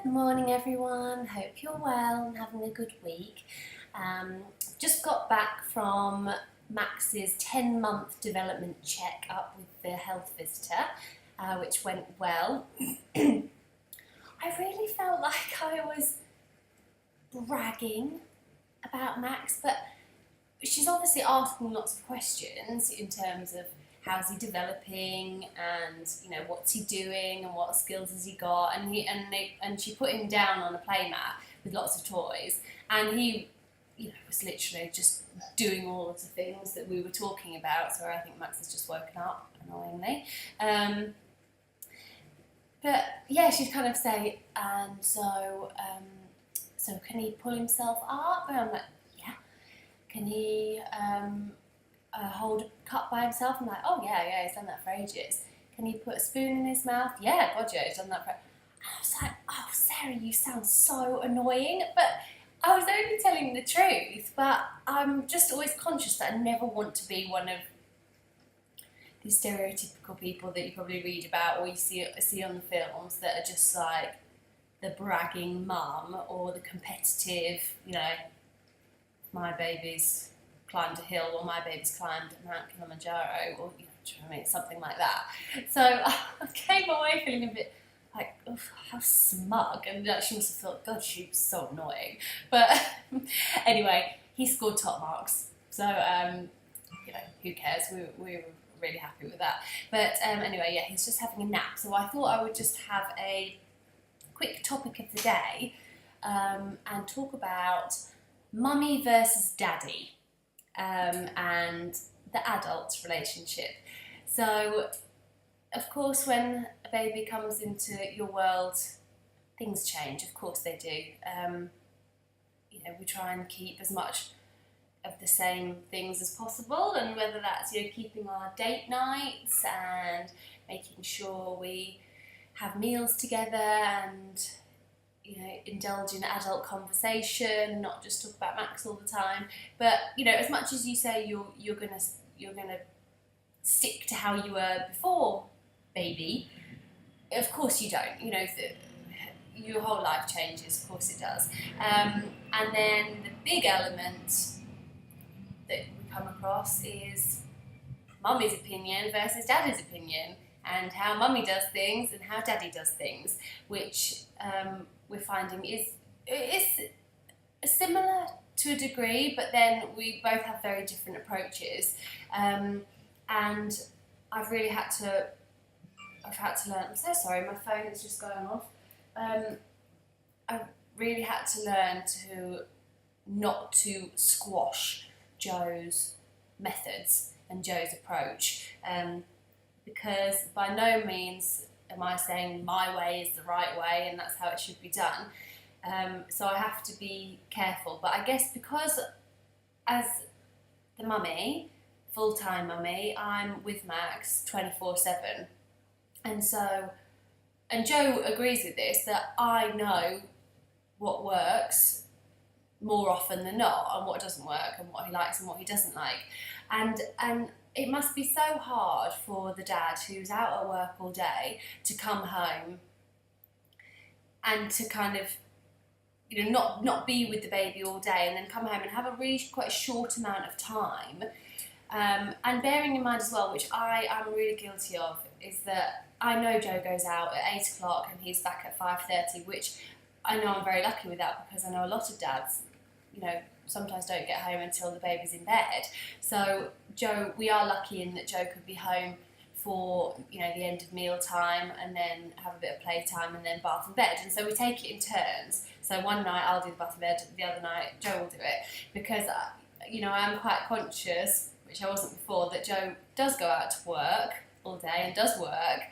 Good morning everyone, hope you're well and having a good week. Just got back from Max's 10-month development check-up with the health visitor, which went well. I really felt like I was bragging about Max, but she's obviously asking lots of questions in terms of how's he developing, and what's he doing, and what skills has he got, and she put him down on a playmat with lots of toys, and he was literally just doing all of the things that we were talking about. So I think Max has just woken up, annoyingly. But yeah, she'd kind of say, and so can he pull himself up? And I'm like, yeah. Can he hold a cup by himself? I'm like, oh yeah, he's done that for ages. Can he put a spoon in his mouth? Yeah, God, yeah, he's done that for. And I was like, oh Sarah, you sound so annoying. But I was only telling the truth. But I'm just always conscious that I never want to be one of these stereotypical people that you probably read about or you see on the films that are just like the bragging mum or the competitive, my baby's climbed a hill, or my baby's climbed Mount Kilimanjaro, or do you know what I mean, something like that. So I came away feeling a bit like, oh, how smug, and she must have thought, God, she was so annoying. But anyway, he scored top marks, so who cares? We were really happy with that. But anyway, yeah, he's just having a nap, so I thought I would just have a quick topic of the day and talk about mummy versus daddy. And the adult relationship. So, of course, when a baby comes into your world, things change. Of course they do. We try and keep as much of the same things as possible, and whether that's keeping our date nights and making sure we have meals together and indulge in adult conversation, not just talk about Max all the time. But as much as you say you're gonna stick to how you were before baby, of course you don't. Your whole life changes, of course it does. And then the big element that we come across is mummy's opinion versus daddy's opinion, and how mummy does things and how daddy does things, which we're finding is similar to a degree, but then we both have very different approaches. And I've had to learn. I'm so sorry, my phone is just going off. I really had to learn to not to squash Joe's methods and Joe's approach, because by no means am I saying my way is the right way and that's how it should be done. So I have to be careful. But I guess because as the mummy, full-time mummy, I'm with Max 24/7. And Joe agrees with this, that I know what works more often than not, and what doesn't work, and what he likes and what he doesn't like. And it must be so hard for the dad who's out at work all day to come home and to kind of, not be with the baby all day, and then come home and have a really quite short amount of time. And bearing in mind as well, which I am really guilty of, is that I know Joe goes out at 8 o'clock and he's back at 5:30, which I know I'm very lucky with that, because I know a lot of dads, sometimes don't get home until the baby's in bed. So Joe, we are lucky in that Joe could be home for the end of meal time, and then have a bit of playtime, and then bath and bed. And so we take it in turns. So one night I'll do the bath and bed, the other night Joe will do it, because I'm quite conscious, which I wasn't before, that Joe does go out to work all day and does work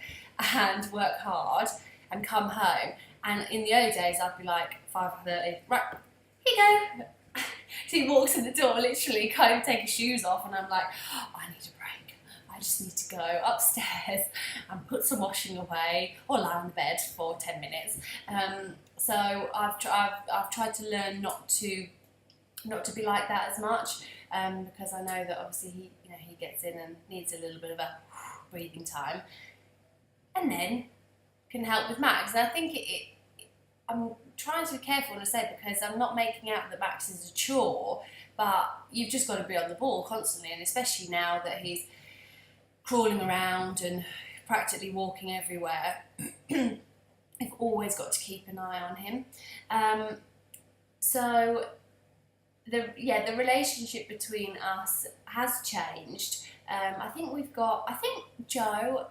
and work hard and come home. And in the early days I'd be like 5:30, right, here you go. So he walks in the door, literally can't even take his shoes off, and I'm like, oh, I need a break. I just need to go upstairs and put some washing away, or lie on the bed for 10 minutes. So I've tried to learn not to be like that as much, because I know that obviously he gets in and needs a little bit of a breathing time, and then can help with Max. And I think I'm trying to be careful when I say, because I'm not making out that Max is a chore, but you've just got to be on the ball constantly, and especially now that he's crawling around and practically walking everywhere, you've always got to keep an eye on him. So the relationship between us has changed. I think Joe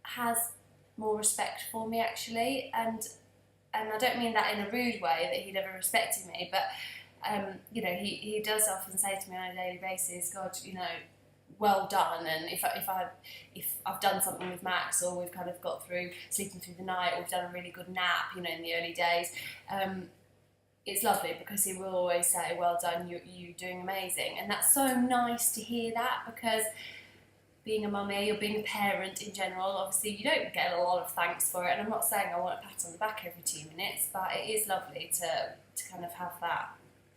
has more respect for me, actually, and I don't mean that in a rude way, that he never respected me, but he does often say to me on a daily basis, God, well done. And if I've done something with Max, or we've kind of got through sleeping through the night, or we've done a really good nap, in the early days, it's lovely, because he will always say, well done, you're doing amazing. And that's so nice to hear that, because being a mummy, or being a parent in general, obviously you don't get a lot of thanks for it. And I'm not saying I want a pat on the back every 2 minutes, but it is lovely to kind of have that,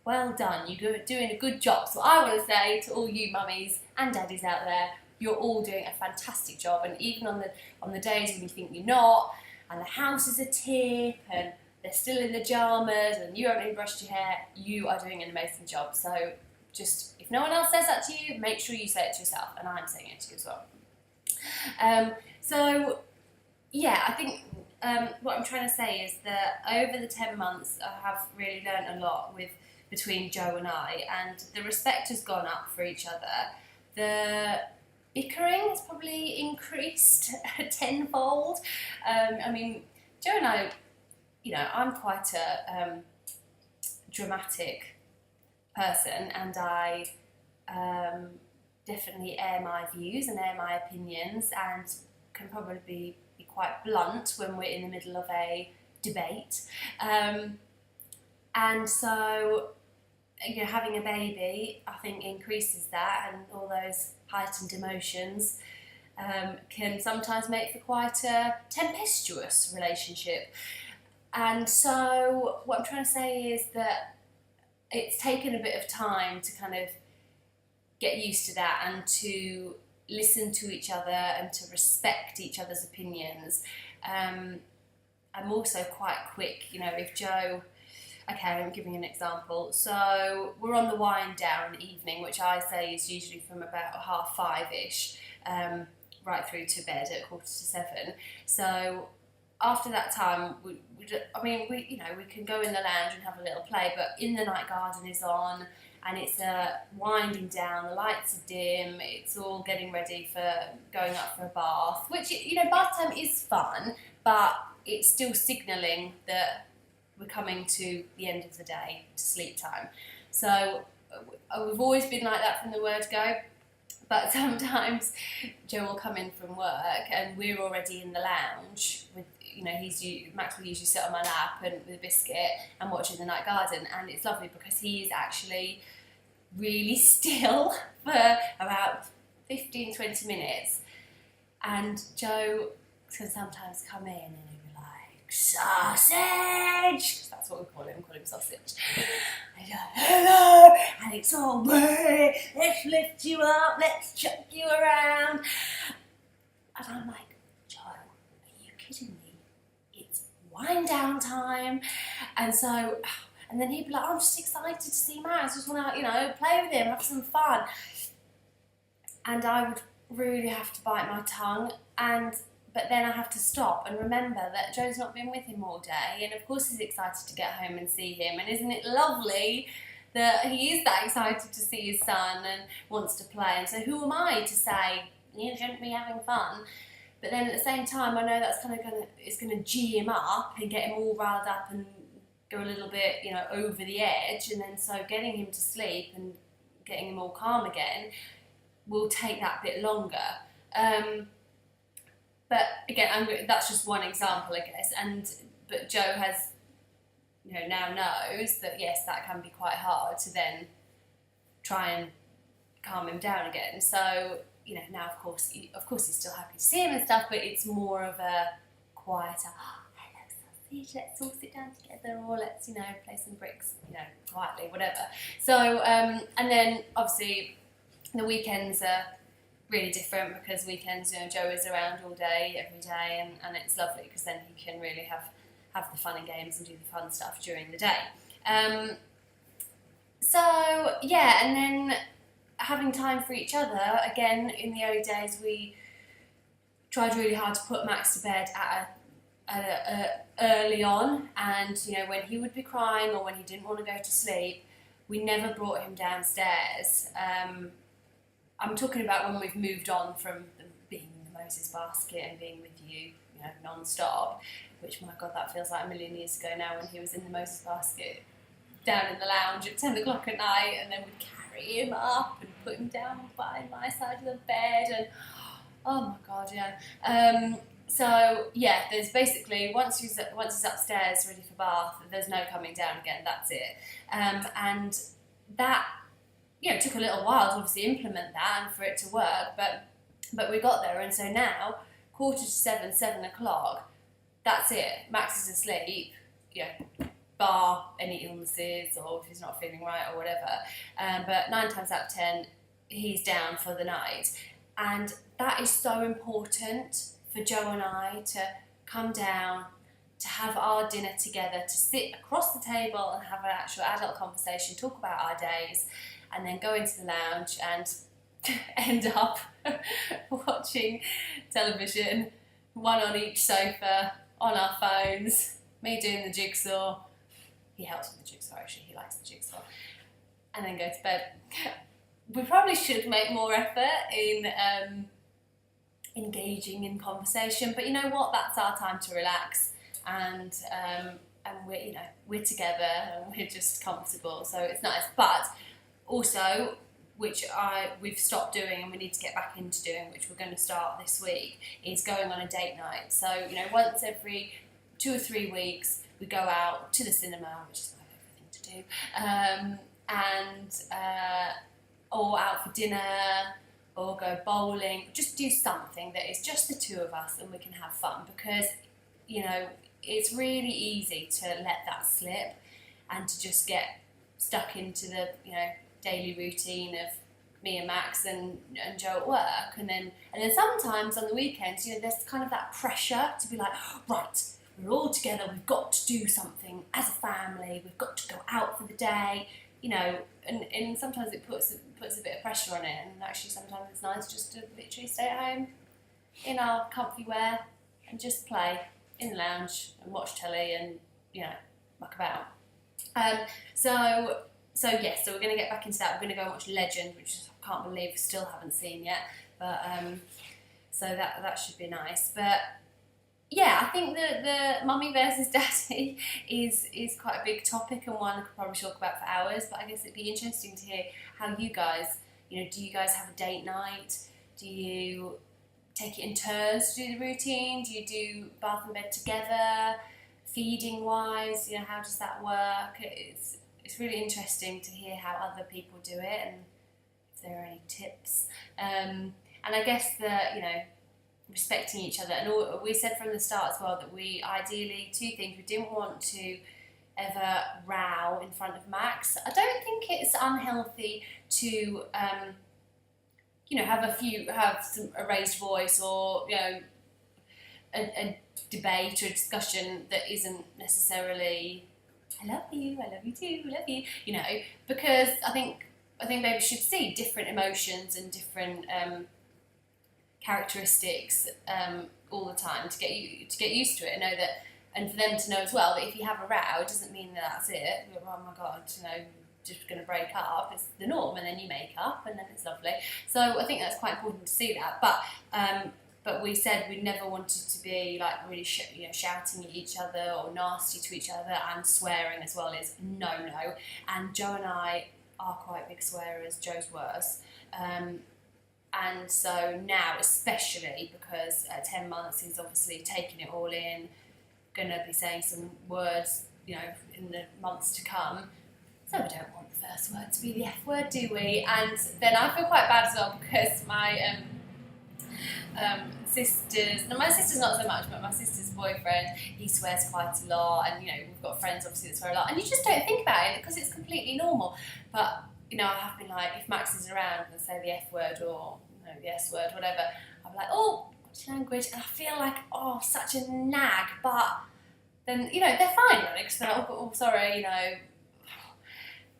well done, you're doing a good job. So I want to say to all you mummies and daddies out there, you're all doing a fantastic job. And even on the days when you think you're not, and the house is a tip, and they're still in the pyjamas, and you haven't even brushed your hair, you are doing an amazing job. So just, if no one else says that to you, make sure you say it to yourself, and I'm saying it to you as well. I think what I'm trying to say is that over the 10 months, I have really learned a lot between Joe and I, and the respect has gone up for each other. The bickering has probably increased tenfold. Joe and I, I'm quite a dramatic person, and I definitely air my views and air my opinions, and can probably be quite blunt when we're in the middle of a debate. And so, having a baby, I think, increases that, and all those heightened emotions can sometimes make for quite a tempestuous relationship. And so what I'm trying to say is that it's taken a bit of time to kind of get used to that, and to listen to each other, and to respect each other's opinions. I'm also quite quick, if Joe... Okay, I'm giving an example. So we're on the wind down evening, which I say is usually from about 5:30ish, right through to bed at 6:45. So after that time, we can go in the lounge and have a little play, but in the night garden is on, and it's winding down. The lights are dim. It's all getting ready for going up for a bath, which bath time is fun, but it's still signalling that we're coming to the end of the day, to sleep time. So we've always been like that from the word go, but sometimes Joe will come in from work and we're already in the lounge with, Max will usually sit on my lap and with a biscuit and watching the night garden, and it's lovely because he is actually really still for about 15-20 minutes, and Joe can sometimes come in and sausage, that's what we call him sausage. I go, hello, and it's all great, let's lift you up, let's chuck you around. And I'm like, Joe, are you kidding me? It's wind down time. And then he'd be like, I'm just excited to see Max, just want to, play with him, have some fun. And I would really have to bite my tongue, but then I have to stop and remember that Joe's not been with him all day, and of course he's excited to get home and see him, and isn't it lovely that he is that excited to see his son and wants to play, and so who am I to say, you shouldn't be having fun? But then at the same time, I know that's kind of it's going to G him up and get him all riled up and go a little bit, over the edge, and then so getting him to sleep and getting him all calm again will take that bit longer. But again, that's just one example, I guess. But Joe has, now knows that yes, that can be quite hard to then try and calm him down again. So now of course he's still happy to see him and stuff, but it's more of a quieter. Hello, sausage. Let's all sit down together, or let's play some bricks, quietly, whatever. So and then obviously the weekends are really different, because weekends, Joe is around all day, every day, and it's lovely because then he can really have have the fun and games and do the fun stuff during the day. So yeah, and then having time for each other. Again, in the early days, we tried really hard to put Max to bed early on, and when he would be crying or when he didn't want to go to sleep, we never brought him downstairs. I'm talking about when we've moved on from being in the Moses basket and being with you, non-stop, which, my God, that feels like a million years ago now, when he was in the Moses basket down in the lounge at 10 o'clock at night, and then we'd carry him up and put him down by my side of the bed, and oh my God, yeah. So yeah, there's basically, once he's upstairs ready for bath, there's no coming down again, that's it. And that, took a little while to obviously implement that and for it to work, but we got there. And so now, 6:45, 7 o'clock, that's it. Max is asleep, bar any illnesses or if he's not feeling right or whatever. But 9 times out of 10, he's down for the night. And that is so important for Joe and I to come down, to have our dinner together, to sit across the table and have an actual adult conversation, talk about our days, and then go into the lounge and end up watching television, one on each sofa, on our phones, me doing the jigsaw. He helps with the jigsaw, actually, he likes the jigsaw. And then go to bed. We probably should make more effort in engaging in conversation, but you know what? That's our time to relax, and we're together and we're just comfortable, so it's nice. But also, which we've stopped doing and we need to get back into doing, which we're going to start this week, is going on a date night. So once every 2 or 3 weeks we go out to the cinema, which is my favourite thing to do, or out for dinner, or go bowling. Just do something that is just the two of us and we can have fun, because it's really easy to let that slip and to just get stuck into the daily routine of me and Max and Joe at work, and then sometimes on the weekends there's kind of that pressure to be like, right, we're all together, we've got to do something as a family, we've got to go out for the day, and sometimes it puts a bit of pressure on it, and actually sometimes it's nice just to literally stay at home in our comfy wear and just play in the lounge and watch telly and muck about. So we're going to get back into that. We're going to go and watch Legend, which I can't believe we still haven't seen yet, but so that should be nice. But yeah, I think the mummy versus daddy is quite a big topic, and one I could probably talk about for hours, but I guess it'd be interesting to hear how you guys, do you guys have a date night? Do you take it in turns to do the routine? Do you do bath and bed together? Feeding wise, how does that work? It's really interesting to hear how other people do it and if there are any tips. And I guess that, respecting each other. And we said from the start as well that we ideally, 2 things, we didn't want to ever row in front of Max. I don't think it's unhealthy to, have a raised voice or, a debate or a discussion that isn't necessarily, I love you too, I love you, because I think babies should see different emotions and different characteristics all the time to get used to it, and know that, and for them to know as well that if you have a row, it doesn't mean that that's it. Oh my God, just going to break up. It's the norm, and then you make up, and then it's lovely. So I think that's quite important to see that. But we said we never wanted to be like really shouting at each other or nasty to each other, and swearing as well is no. And Joe and I are quite big swearers. Joe's worse. And so now, especially because at 10 months he's obviously taking it all in, going to be saying some words, in the months to come. So we don't want the first word to be the F word, do we? And then I feel quite bad as well because my my sister's not so much, but my sister's boyfriend, he swears quite a lot, and we've got friends obviously that swear a lot, and you just don't think about it because it's completely normal. But I have been like, if Max is around and say the F word or the S word, whatever, I'm like, oh, what's language? And I feel like, such a nag, but then, you know, they're fine, because they're like, oh, sorry, you know.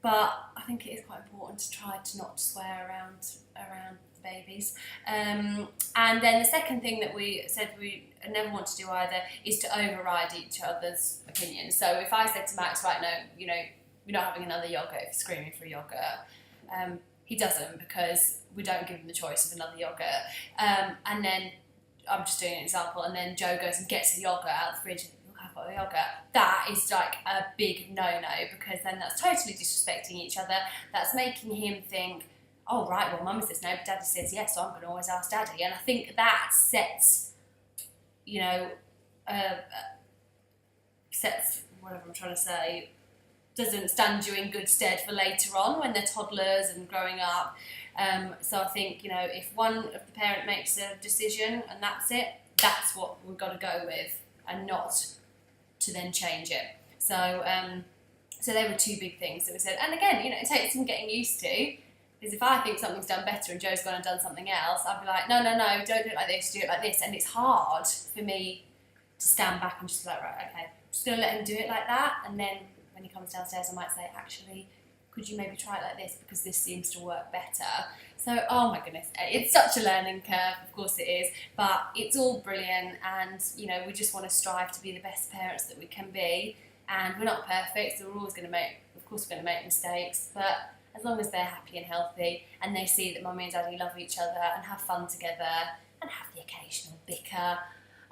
But I think it is quite important to try to not swear around the babies. And then the second thing that we said we never want to do either is to override each other's opinions. So if I said to Max, right, no, you know, you're not having another yogurt if you're screaming for a yogurt, he doesn't, because we don't give him the choice of another yogurt. And then, I'm just doing an example, and then Joe goes and gets the yogurt out of the fridge. I've got a yogurt. That is like a big no-no, because then that's totally disrespecting each other. That's making him think, oh right, well Mummy says no, but Daddy says yes, so I'm going to always ask Daddy. And I think that sets, you know, sets whatever I'm trying to say, doesn't stand you in good stead for later on when they're toddlers and growing up. So I think, you know, if one of the parent makes a decision and that's it, that's what we've got to go with, and not to then change it. So so they were two big things that we said. And again, you know, it takes some getting used to, because if I think something's done better and Joe's gone and done something else, I'd be like, no, don't do it like this, do it like this. And it's hard for me to stand back and just be like, right, okay, I'm just going to let him do it like that. And then when he comes downstairs, I might say, actually, could you maybe try it like this, because this seems to work better. So, oh my goodness, it's such a learning curve, of course it is, but it's all brilliant, and, you know, we just want to strive to be the best parents that we can be, and we're not perfect, so we're always going to make, of course we're going to make mistakes, but as long as they're happy and healthy, and they see that Mummy and Daddy love each other and have fun together, and have the occasional bicker,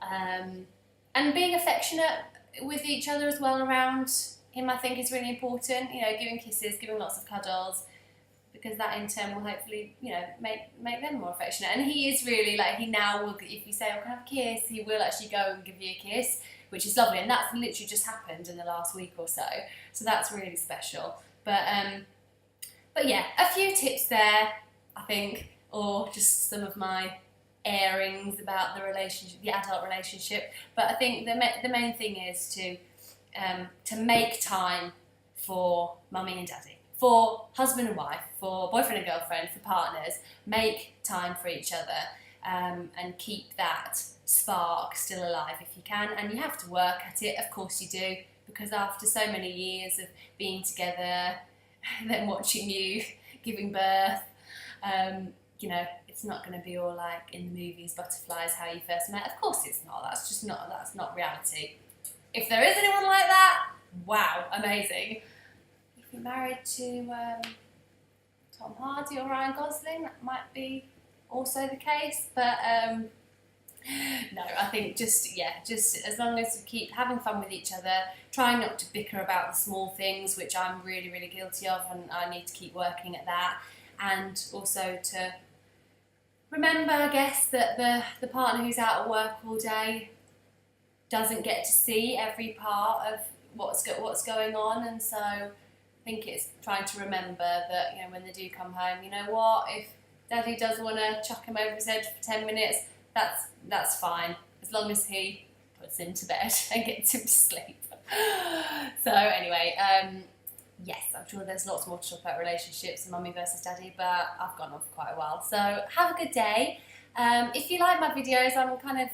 and being affectionate with each other as well around him, I think is really important. You know, giving kisses, giving lots of cuddles, because that in turn will hopefully, you know, make them more affectionate. And he is really, like, he now will, if you say, oh, can I have a kiss, he will actually go and give you a kiss, which is lovely, and that's literally just happened in the last week or so, so that's really special. But yeah, a few tips there, I think, or just some of my airings about the relationship, the adult relationship. But I think the main thing is to make time for Mummy and Daddy, for husband and wife, for boyfriend and girlfriend, for partners. Make time for each other, and keep that spark still alive if you can. And you have to work at it, of course you do, because after so many years of being together, then watching you giving birth, you know, it's not going to be all like in the movies, butterflies, how you first met. Of course it's not. That's not reality. If there is anyone like that, wow, amazing. If you're married to Tom Hardy or Ryan Gosling, that might be also the case. But no, I think just as long as we keep having fun with each other, trying not to bicker about the small things, which I'm really, really guilty of, and I need to keep working at that. And also to remember, I guess, that the partner who's out at work all day doesn't get to see every part of what's going on, and so I think it's trying to remember that, you know, when they do come home, you know what, if Daddy does want to chuck him over his head for 10 minutes, that's fine, as long as he puts him to bed and gets him to sleep. So anyway, yes, I'm sure there's lots more to talk about relationships and Mummy versus Daddy, but I've gone on for quite a while. So have a good day. If you like my videos, I'm kind of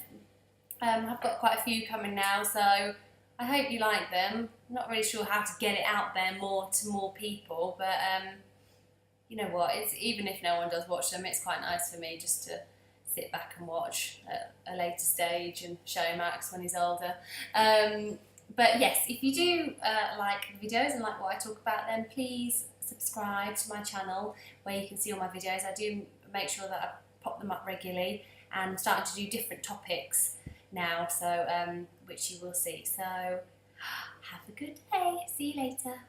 I've got quite a few coming now, so I hope you like them. I'm not really sure how to get it out there more to more people, but you know what, it's, even if no one does watch them, it's quite nice for me just to sit back and watch at a later stage and show Max when he's older. But yes, if you do like the videos and like what I talk about, then please subscribe to my channel where you can see all my videos. I do make sure that I pop them up regularly, and I'm starting to do different topics now, so which you will see. So have a good day. See you later.